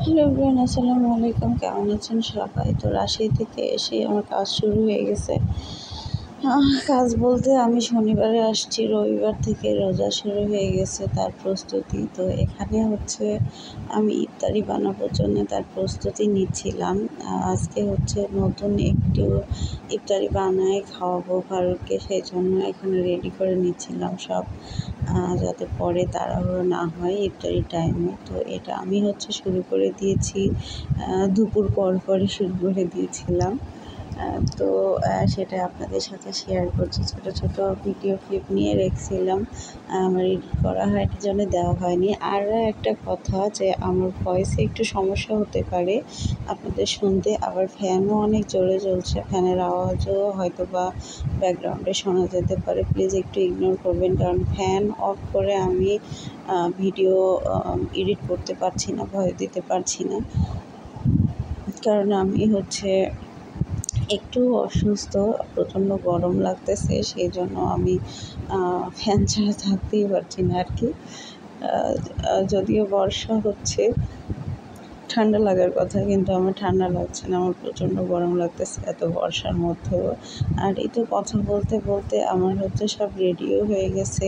Hello everyone, আসসালামু আলাইকুম। কেমন আছেন সবাই? তো রাজশাহী থেকে এসেই আমার কাজ শুরু হয়ে গেছে। কাজ বলতে আমি শনিবারে আসছি, রবিবার থেকে রোজা শুরু হয়ে গেছে তার প্রস্তুতি। তো এখানে হচ্ছে আমি ইফতারি বানানোর জন্য তার প্রস্তুতি নিচ্ছিলাম। আজকে হচ্ছে নতুন একটু ইফতারি বানায় খাওয়াবো ফারুককে, সেই জন্য এখানে রেডি করে নিচ্ছিলাম সব, যাতে পরে তাড়াহুড়ো না হয় ইফতারি টাইমে। তো এটা আমি হচ্ছে শুরু করে দিয়েছি, দুপুর পরই শুরু করে দিয়েছিলাম। তো সেটা আপনাদের সাথে শেয়ার করছি। ছোট ছোট ভিডিও ক্লিপ নিয়ে রেখেছিলাম, আমার এডিট করা হয় এটার জন্য দেওয়া হয়নি। আর একটা কথা, যে আমার ভয়েসে একটু সমস্যা হতে পারে আপনাদের শুনতে, আবার ফ্যানও অনেক জোরে চলছে, ফ্যানের আওয়াজও হয়তো বা ব্যাকগ্রাউন্ডে শোনা যেতে পারে। প্লিজ একটু ইগনোর করবেন, কারণ ফ্যান অফ করে আমি ভিডিও এডিট করতে পারছি না, ভয়েস দিতে পারছি না, কারণ আমি হচ্ছে একটু অসুস্থ, প্রচণ্ড গরম লাগতেছে, সেই জন্য আমি ফ্যান ছাড়া থাকতেই পারছি না আর কি। যদিও বর্ষা হচ্ছে, ঠান্ডা লাগার কথা, কিন্তু আমার ঠান্ডা লাগছে না, আমার প্রচণ্ড গরম লাগতেছে এত বর্ষার মধ্যেও। আর এই তো কথা বলতে বলতে আমার হচ্ছে সব রেডিও হয়ে গেছে।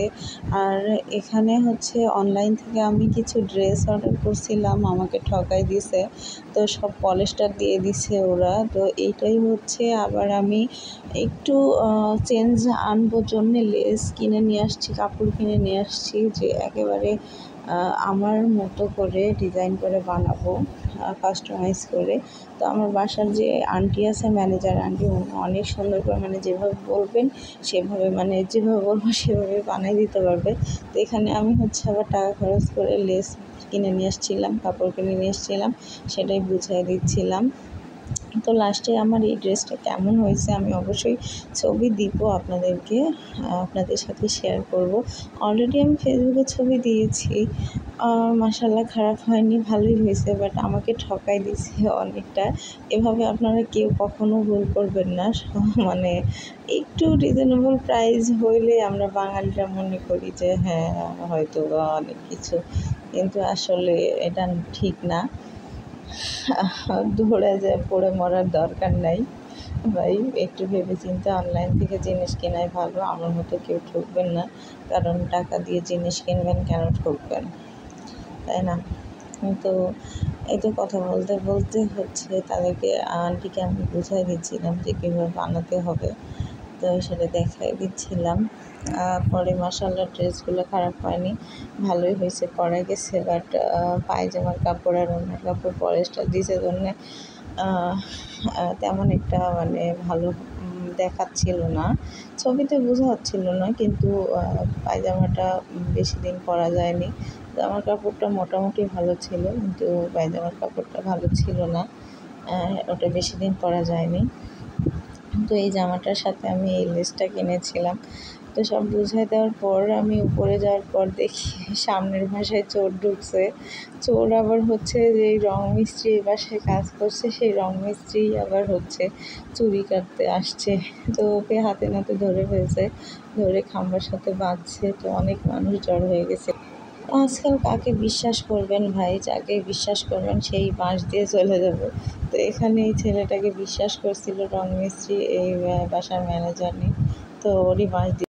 আর এখানে হচ্ছে অনলাইন থেকে আমি কিছু ড্রেস অর্ডার করছিলাম, আমাকে ঠকাই দিছে, তো সব পলিস্টার দিয়ে দিছে ওরা। তো এইটাই হচ্ছে, আবার আমি একটু চেঞ্জ আনবো জন্যে লেস কিনে নিয়ে আসছি, কাপড় কিনে নিয়ে আসছি, যে একেবারে আমার মতো করে ডিজাইন করে বানাবো, কাস্টমাইজ করে। তো আমার বাসার যে আন্টি আছে, ম্যানেজার আন্টি, অনেক সুন্দর করে, মানে যেভাবে বলবেন সেভাবে, মানে যেভাবে বলবো সেভাবে বানিয়ে দিতে পারবে। তো এখানে আমি হচ্ছে আবার টাকা খরচ করে লেস কিনে নিয়ে এসেছিলাম, কাপড় কিনে নিয়ে এসেছিলাম, সেটাই বুঝিয়ে দিচ্ছিলাম। তো লাস্টে আমার এই ড্রেসটা কেমন হয়েছে আমি অবশ্যই ছবি দিব আপনাদেরকে, আপনাদের সাথে শেয়ার করব। অলরেডি আমি ফেসবুকে ছবি দিয়েছি, মাশাআল্লাহ খারাপ হয়নি, ভালোই হয়েছে, বাট আমাকে ঠকাই দিয়েছে অনেকটা। এভাবে আপনারা কেউ কখনো ভুল করবেন না। মানে একটু রিজনেবল প্রাইস হইলে আমরা বাঙালিরা মনে করি যে হ্যাঁ, হয়তো বা অনেক কিছু, কিন্তু আসলে এটা ঠিক না। ধরে যায় পড়ে মরার দরকার নাই ভাই, একটু ভেবেচিন্তে অনলাইন থেকে জিনিস কেনাই ভালো। আমার মতো কেউ ঠকবেন না, কারণ টাকা দিয়ে জিনিস কিনবেন, কেন ঠকবেন, তাই না? তো এই তো কথা বলতে বলতে হচ্ছে তাদেরকে, আন্টিকে আমি বুঝাই দিচ্ছিলাম যে কীভাবে বানাতে হবে, তো সেটা দেখাই দিচ্ছিলাম। পরে মাশাআল্লাহ ড্রেসগুলো খারাপ হয়নি, ভালোই হয়েছে, পরা গেছে। বাট পায়জামার কাপড় আর অন্য কাপড় পলিস্টার দিছে জন্যে তেমন একটা মানে ভালো দেখাচ্ছিল না, ছবিতে বোঝা যাচ্ছিল না, কিন্তু পায়জামাটা বেশি দিন পরা যায়নি। জামার কাপড়টা মোটামুটি ভালো ছিল, কিন্তু পায়জামার কাপড়টা ভালো ছিল না, ওটা বেশি দিন পরা যায়নি। তো এই জামাটার সাথে আমি এই লেসটা কিনেছিলাম। তো সব বুঝিয়ে দেওয়ার পর আমি উপরে যাওয়ার পর দেখি সামনের বাসায় চোর ঢুকছে। চোর আবার হচ্ছে যে রং মিস্ত্রি বাসায় কাজ করছে, সেই রং মিস্ত্রি আবার হচ্ছে চুরি কাটতে আসছে। তো ওকে হাতে নাতে ধরে ফেলছে, ধরে খাম্বার সাথে বাঁধছে। তো অনেক মানুষ জড়ো হয়ে গেছে। আজকাল কাকে বিশ্বাস করবেন ভাই, যাকে বিশ্বাস করবেন সেই বাঁশ দিয়ে চলে যাবে। তো এখানে এই ছেলেটাকে বিশ্বাস করছিল রং মিস্ত্রি, এই বাসার ম্যানেজার নেই, তো ওরই বাঁশ দিয়ে